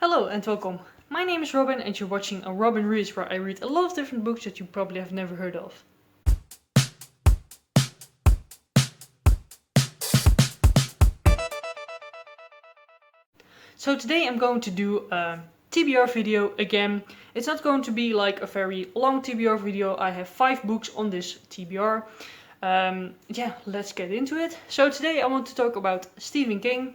Hello and welcome. My name is Robin and you're watching a Robin Reads, where I read a lot of different books that you probably have never heard of. So today I'm going to do a TBR video again. It's not going to be like a very long TBR video. I have 5 books on this TBR. Yeah, let's get into it. So today I want to talk about Stephen King.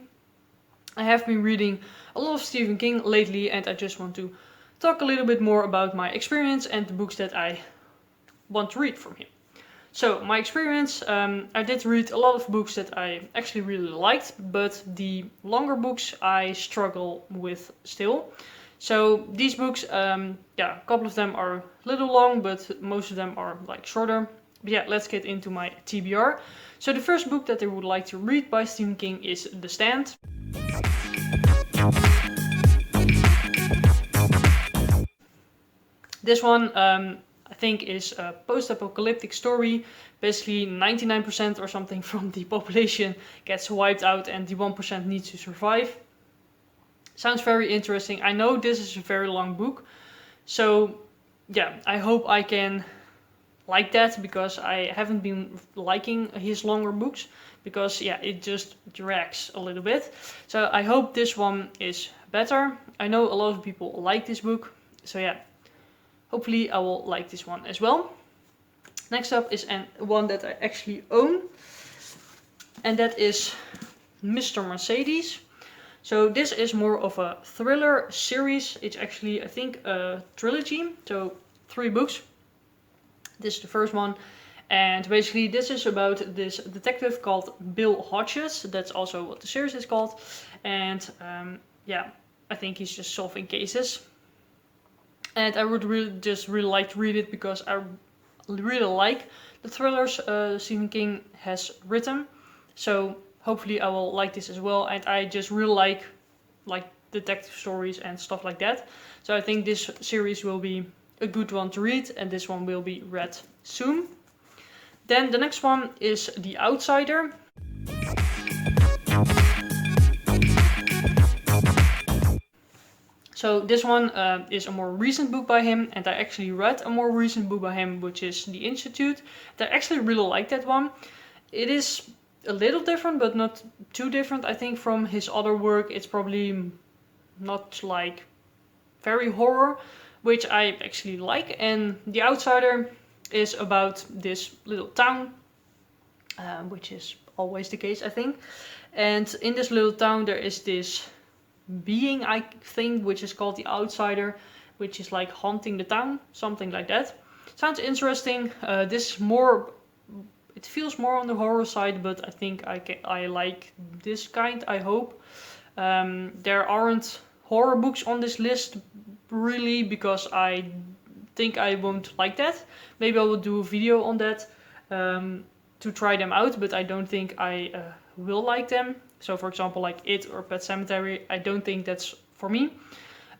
I have been reading a lot of Stephen King lately and I just want to talk a little bit more about my experience and the books that I want to read from him. So my experience, I did read a lot of books that I actually really liked, but the longer books I struggle with still. So these books, a couple of them are a little long, but most of them are like shorter. But yeah, let's get into my TBR. So the first book that I would like to read by Stephen King is The Stand. This one I think is a post-apocalyptic story. Basically 99% or something from the population gets wiped out and the 1% needs to survive. Sounds very interesting. I know this is a very long book. So yeah, I hope I can like that, because I haven't been liking his longer books, because yeah, it just drags a little bit. So I hope this one is better. I know a lot of people like this book, so yeah, hopefully I will like this one as well. Next up is one that I actually own, and that is Mr. Mercedes. So this is more of a thriller series. It's actually, I think, a trilogy, so 3 books. This is the first one, and basically this is about this detective called Bill Hodges. That's also what the series is called, and yeah, I think he's just solving cases. And I would really like to read it, because I really like the thrillers Stephen King has written. So hopefully I will like this as well, and I just really like detective stories and stuff like that. So I think this series will be a good one to read, and this one will be read soon. Then the next one is The Outsider. So this one is a more recent book by him, and I actually read a more recent book by him, which is The Institute. I actually really like that one. It is a little different, but not too different, I think, from his other work. It's probably not like very horror, which I actually like. And The Outsider is about this little town, which is always the case, I think. And in this little town there is this being, I think, which is called the Outsider, which is like haunting the town, something like that. Sounds interesting. This is more, it feels more on the horror side, but I think I like this kind, I hope. There aren't horror books on this list really, because I think I won't like that. Maybe I will do a video on that to try them out, but I don't think I will like them. So for example, like It or Pet Sematary, I don't think that's for me.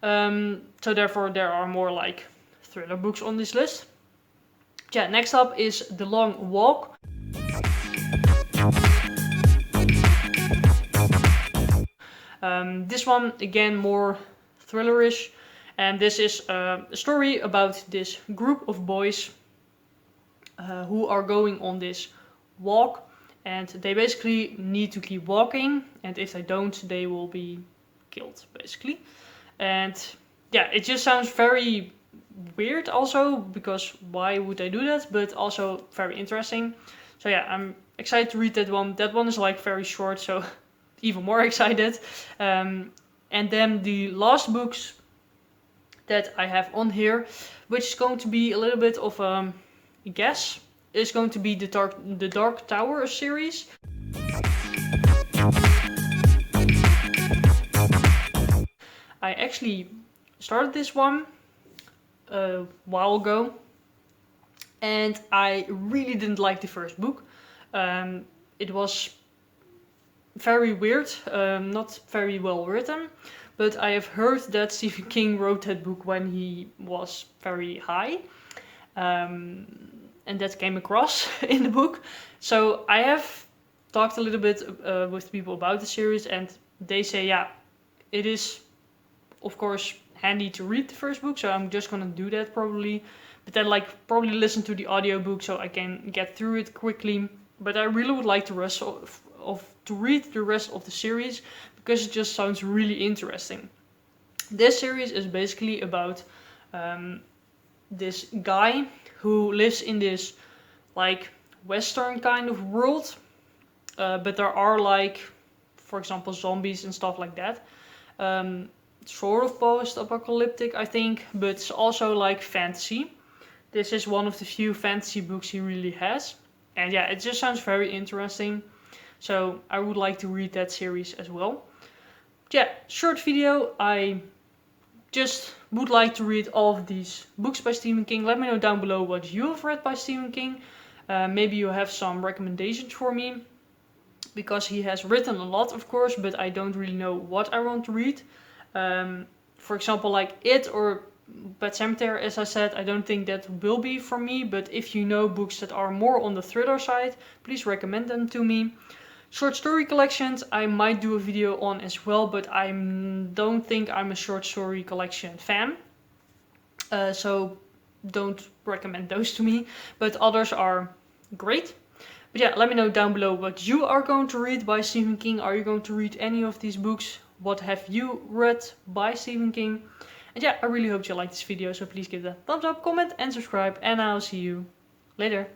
So therefore there are more like thriller books on this list. Yeah, next up is The Long Walk. This one, again, more thrillerish. And this is a story about this group of boys who are going on this walk. And they basically need to keep walking. And if they don't, they will be killed, basically. And yeah, it just sounds very weird also, because why would they do that? But also very interesting. So yeah, I'm excited to read that one. That one is like very short, so even more excited. And then the last books that I have on here, which is going to be a little bit of a guess, is going to be the Dark Tower series. I actually started this one a while ago, and I really didn't like the first book. It was very weird, not very well written, but I have heard that Stephen King wrote that book when he was very high, and that came across in the book. So I have talked a little bit with people about the series, and they say, yeah, it is of course, handy to read the first book, so I'm just gonna do that probably. But then like probably listen to the audiobook so I can get through it quickly. But I really would like to read the rest of the series because it just sounds really interesting. This series is basically about this guy who lives in this like Western kind of world, but there are like, for example, zombies and stuff like that. Sort of post-apocalyptic, I think, but it's also like fantasy. This is one of the few fantasy books he really has. And yeah, it just sounds very interesting. So I would like to read that series as well. Yeah, short video. I just would like to read all of these books by Stephen King. Let me know down below what you have read by Stephen King. Maybe you have some recommendations for me. Because he has written a lot, of course, but I don't really know what I want to read. For example, like It or Pet Sematary, as I said, I don't think that will be for me. But if you know books that are more on the thriller side, please recommend them to me. Short story collections, I might do a video on as well, but I don't think I'm a short story collection fan. So don't recommend those to me, but others are great. But yeah, let me know down below what you are going to read by Stephen King. Are you going to read any of these books? What have you read by Stephen King? And yeah, I really hope you liked this video, so please give it a thumbs up, comment and subscribe, and I'll see you later.